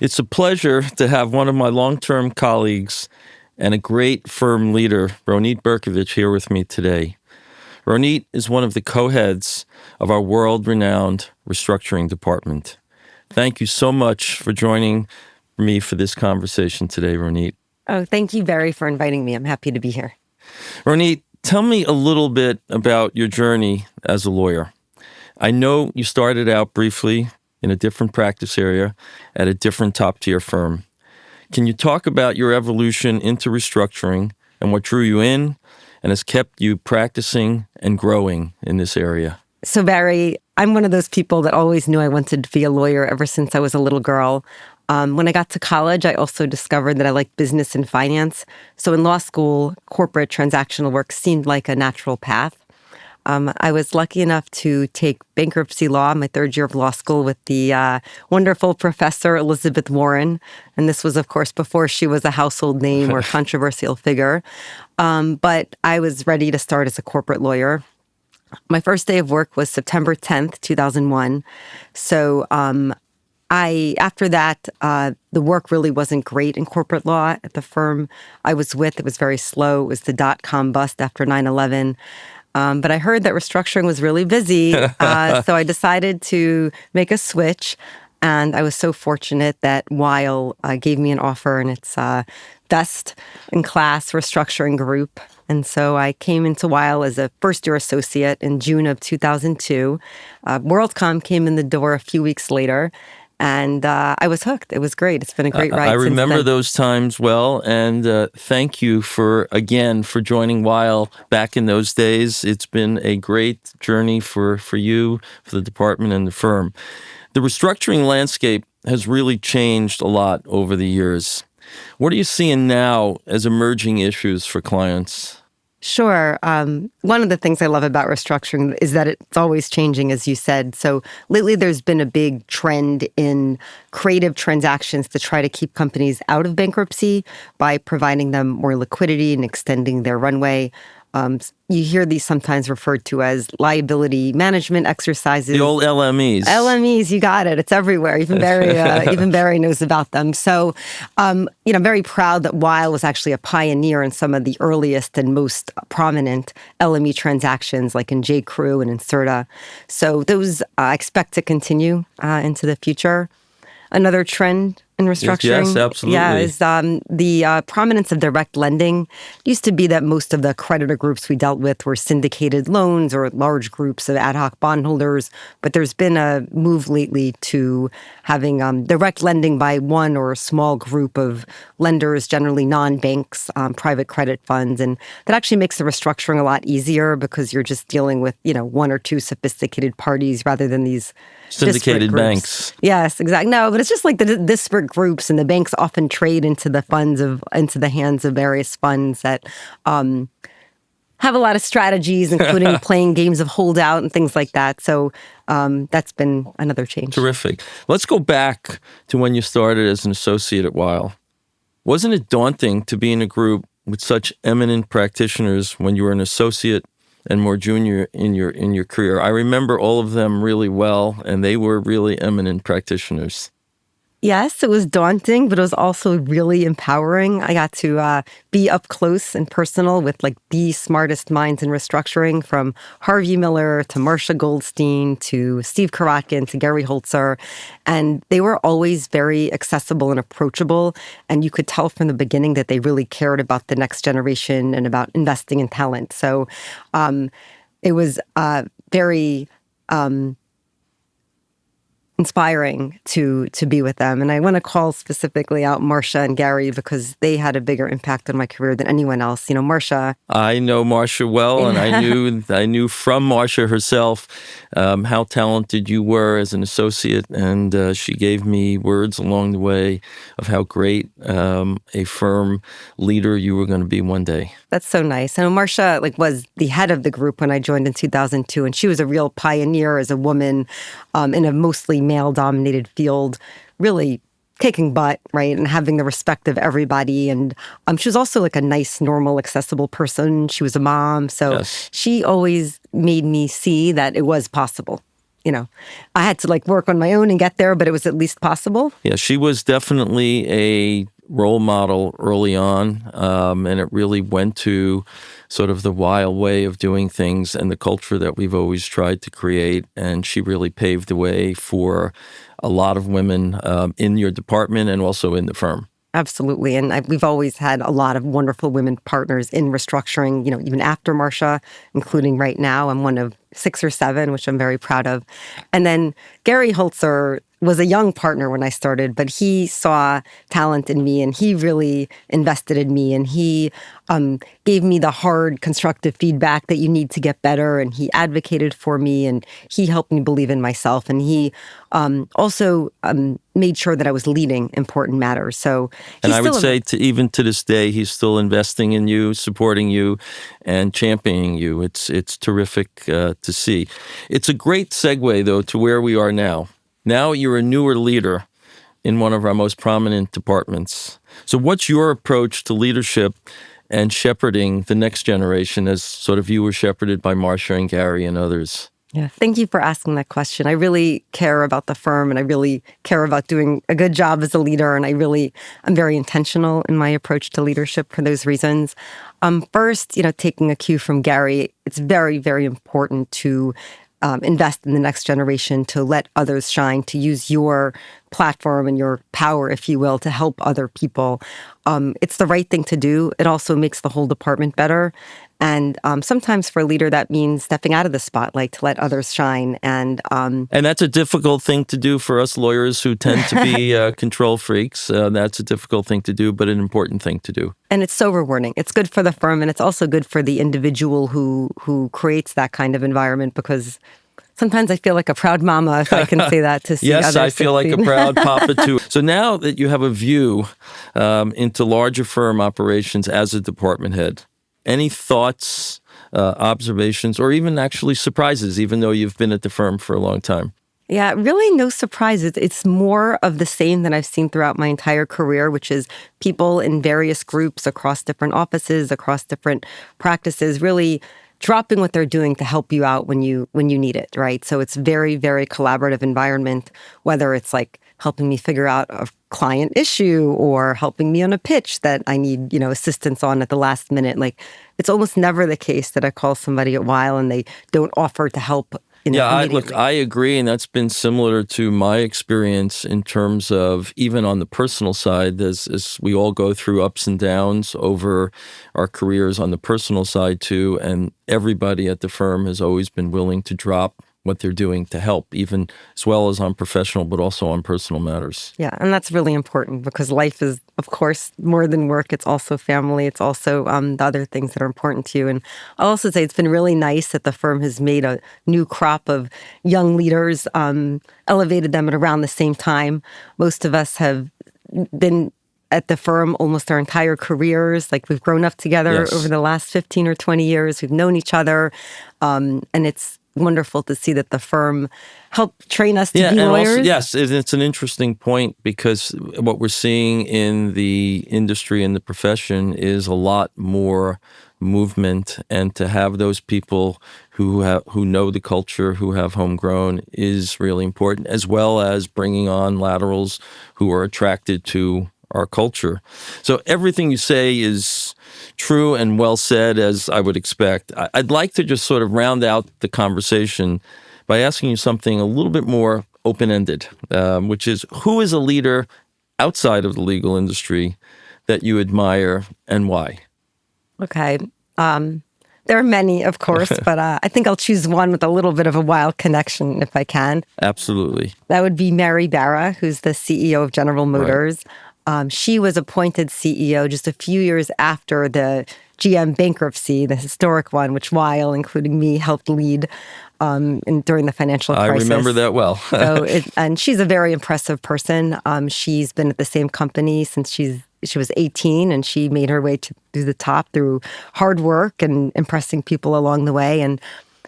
It's a pleasure to have one of my long-term colleagues and a great firm leader, Ronit Berkovich, here with me today. Ronit is one of the co-heads of our world-renowned Restructuring Department. Thank you so much for joining me for this conversation today, Ronit. Oh, thank you, Barry, for inviting me. I'm happy to be here. Ronit, tell me a little bit about your journey as a lawyer. I know you started out briefly in a different practice area at a different top-tier firm. Can you talk about your evolution into restructuring and what drew you in and has kept you practicing and growing in this area? So, Barry, I'm one of those people that always knew I wanted to be a lawyer ever since I was a little girl. When I got to college, I also discovered that I liked business and finance. So in law school, corporate transactional work seemed like a natural path. I was lucky enough to take bankruptcy law my third year of law school with the wonderful professor Elizabeth Warren. And this was, of course, before she was a household name or controversial figure. But I was ready to start as a corporate lawyer. My first day of work was September 10th, 2001. So after that, the work really wasn't great in corporate law at the firm I was with. It was very slow. It was the dot-com bust after 9/11. But I heard that restructuring was really busy, so I decided to make a switch. And I was so fortunate that Weil gave me an offer in its best-in-class restructuring group. And so I came into Weil as a first-year associate in June of 2002. WorldCom came in the door a few weeks later. And I was hooked. It was great. It's been a great ride. I remember those times well, and thank you for joining Weil back in those days. It's been a great journey for you, for the department and the firm. The restructuring landscape has really changed a lot over the years. What are you seeing now as emerging issues for clients? Sure. One of the things I love about restructuring is that it's always changing, as you said. So lately there's been a big trend in creative transactions to try to keep companies out of bankruptcy by providing them more liquidity and extending their runway. You hear these sometimes referred to as liability management exercises. The old LMEs. LMEs, you got it. It's everywhere. Even Barry knows about them. So, very proud that Weil was actually a pioneer in some of the earliest and most prominent LME transactions, like in J.Crew and in Incerta. So those I expect to continue into the future. Another trend in restructuring, yes, absolutely. Is the prominence of direct lending. It used to be that most of the creditor groups we dealt with were syndicated loans or large groups of ad hoc bondholders, but there's been a move lately to having direct lending by one or a small group of lenders, generally non-banks, private credit funds, and that actually makes the restructuring a lot easier because you're just dealing with one or two sophisticated parties rather than these syndicated banks. Yes, exactly. No, but it's just like the disparate groups, and the banks often trade into the hands of various funds that have a lot of strategies, including playing games of holdout and things like that. So that's been another change. Terrific. Let's go back to when you started as an associate at Weil. Wasn't it daunting to be in a group with such eminent practitioners when you were an associate and more junior in your career? I remember all of them really well, and they were really eminent practitioners. Yes, it was daunting, but it was also really empowering. I got to be up close and personal with the smartest minds in restructuring, from Harvey Miller to Marcia Goldstein to Steve Karatkin to Gary Holzer. And they were always very accessible and approachable. And you could tell from the beginning that they really cared about the next generation and about investing in talent. So it was very inspiring to be with them. And I want to call specifically out Marcia and Gary because they had a bigger impact on my career than anyone else. Marcia. I know Marcia well, and I knew from Marcia herself how talented you were as an associate, and she gave me words along the way of how great a firm leader you were going to be one day. That's so nice. And Marcia was the head of the group when I joined in 2002, and she was a real pioneer as a woman in a mostly male-dominated field, really kicking butt, right, and having the respect of everybody. And she was also a nice, normal, accessible person. She was a mom, so yes. She always made me see that it was possible. I had to work on my own and get there, but it was at least possible. Yeah, she was definitely a role model early on, and it really went to sort of the Weil way of doing things and the culture that we've always tried to create. And she really paved the way for a lot of women in your department and also in the firm. Absolutely. And we've always had a lot of wonderful women partners in restructuring, even after Marcia, including right now. I'm one of 6 or 7, which I'm very proud of. And then Gary Holzer was a young partner when I started, but he saw talent in me and he really invested in me, and he gave me the hard, constructive feedback that you need to get better, and he advocated for me, and he helped me believe in myself, and he also made sure that I was leading important matters. So, and I would say even to this day, he's still investing in you, supporting you, and championing you. It's terrific to see. It's a great segue, though, to where we are now. Now you're a newer leader in one of our most prominent departments. So what's your approach to leadership and shepherding the next generation as sort of you were shepherded by Marcia and Gary and others? Yeah, thank you for asking that question. I really care about the firm, and I really care about doing a good job as a leader, and I'm very intentional in my approach to leadership for those reasons. First, taking a cue from Gary, it's very, very important to invest in the next generation, to let others shine, to use your platform and your power, if you will, to help other people. It's the right thing to do. It also makes the whole department better. And sometimes for a leader, that means stepping out of the spotlight to let others shine. And that's a difficult thing to do for us lawyers who tend to be control freaks. That's a difficult thing to do, but an important thing to do. And it's so rewarding. It's good for the firm, and it's also good for the individual who creates that kind of environment, because sometimes I feel like a proud mama, if I can say that, to see yes, others I feel succeed. like a proud papa, too. So now that you have a view into larger firm operations as a department head, any thoughts, observations, or even actually surprises, even though you've been at the firm for a long time? Yeah, really no surprises. It's more of the same that I've seen throughout my entire career, which is people in various groups across different offices, across different practices, really dropping what they're doing to help you out when you need it, right? So it's very, very collaborative environment, whether it's helping me figure out a client issue or helping me on a pitch that I need, assistance on at the last minute. It's almost never the case that I call somebody at Weil and they don't offer to help. I agree, and that's been similar to my experience in terms of even on the personal side, as we all go through ups and downs over our careers on the personal side too, and everybody at the firm has always been willing to drop what they're doing to help, even as well as on professional, but also on personal matters. Yeah, and that's really important because life is, of course, more than work. It's also family. It's also the other things that are important to you. And I'll also say it's been really nice that the firm has made a new crop of young leaders, elevated them at around the same time. Most of us have been at the firm almost our entire careers. We've grown up together over the last 15 or 20 years. We've known each other. And it's wonderful to see that the firm helped train us to be lawyers. Also, it's an interesting point because what we're seeing in the industry and the profession is a lot more movement, and to have those people who know the culture, who have homegrown, is really important, as well as bringing on laterals who are attracted to our culture. So everything you say is true and well said, as I would expect. I'd like to just sort of round out the conversation by asking you something a little bit more open-ended, which is, who is a leader outside of the legal industry that you admire and why? Okay. There are many, of course, but I think I'll choose one with a little bit of a Weil connection, if I can. Absolutely. That would be Mary Barra, who's the CEO of General Motors. Right. She was appointed CEO just a few years after the GM bankruptcy, the historic one, which Weil, including me, helped lead during the financial crisis. I remember that well. And she's a very impressive person. She's been at the same company since she was 18, and she made her way to the top through hard work and impressing people along the way. And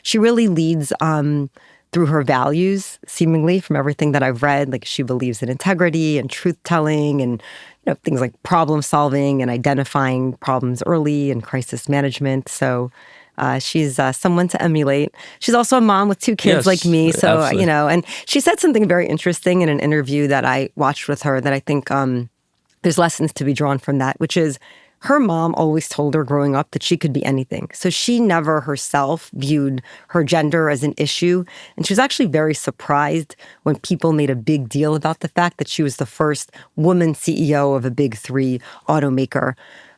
she really leads through her values, seemingly, from everything that I've read. She believes in integrity and truth-telling and things like problem solving and identifying problems early and crisis management. So She's someone to emulate. She's also a mom with 2 kids like Yes, me. So, absolutely. and she said something very interesting in an interview that I watched with her that I think there's lessons to be drawn from that, which is her mom always told her growing up that she could be anything. So she never herself viewed her gender as an issue. And she was actually very surprised when people made a big deal about the fact that she was the first woman CEO of a big 3 automaker.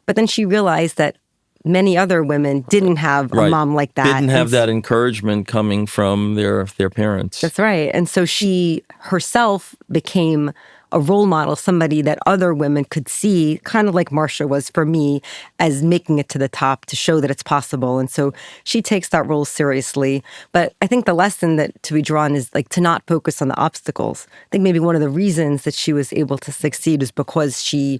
But then she realized that many other women didn't have a Right. mom like that. Didn't have that encouragement coming from their parents. That's right. And so she herself became a role model, somebody that other women could see, kind of like Marsha was for me, as making it to the top to show that it's possible. And so she takes that role seriously. But I think the lesson that to be drawn is like to not focus on the obstacles. I think maybe one of the reasons that she was able to succeed is because she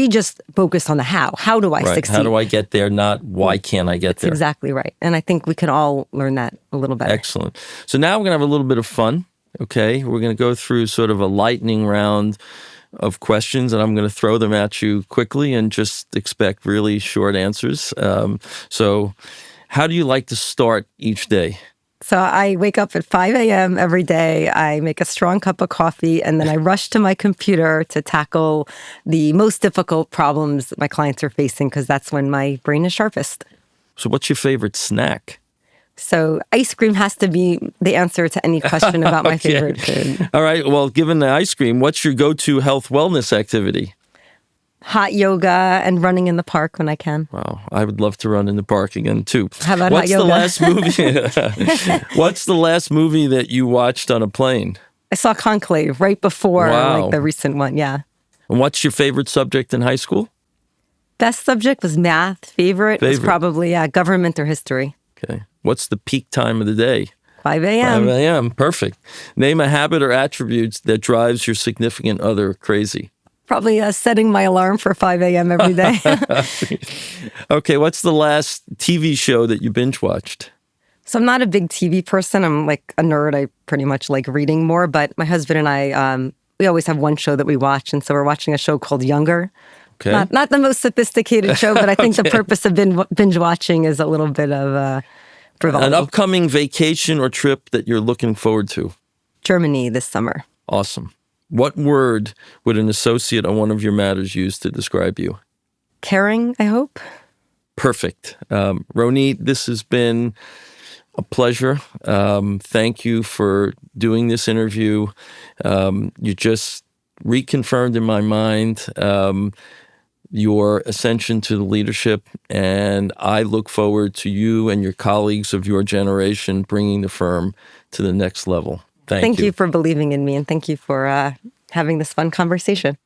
just focused on the how. How do I succeed? How do I get there? Not why can't I get there? That's exactly right. And I think we can all learn that a little better. Excellent. So now we're going to have a little bit of fun. Okay, we're going to go through sort of a lightning round of questions, and I'm going to throw them at you quickly and just expect really short answers. So how do you like to start each day? So I wake up at 5 a.m. every day. I make a strong cup of coffee, and then I rush to my computer to tackle the most difficult problems my clients are facing, because that's when my brain is sharpest. So what's your favorite snack? So ice cream has to be the answer to any question about my favorite food. All right. Well, given the ice cream, what's your go-to health wellness activity? Hot yoga and running in the park when I can. Wow, I would love to run in the park again too. How about what's hot yoga? the last movie? What's the last movie that you watched on a plane? I saw Conclave right before like the recent one. Yeah. And what's your favorite subject in high school? Best subject was math. Favorite was probably government or history. Okay. What's the peak time of the day? 5 a.m. 5 a.m. Perfect. Name a habit or attributes that drives your significant other crazy. Probably setting my alarm for 5 a.m. every day. Okay. What's the last TV show that you binge watched? So I'm not a big TV person. I'm like a nerd. I pretty much like reading more. But my husband and I, we always have one show that we watch. And so we're watching a show called Younger. Okay. Not the most sophisticated show, but I think the purpose of binge watching is a little bit of frivolity. An upcoming vacation or trip that you're looking forward to? Germany this summer. Awesome. What word would an associate on one of your matters use to describe you? Caring, I hope. Perfect. Ronit, this has been a pleasure. Thank you for doing this interview. You just reconfirmed in my mind your ascension to the leadership, and I look forward to you and your colleagues of your generation bringing the firm to the next level. Thank you. Thank you for believing in me, and thank you for having this fun conversation.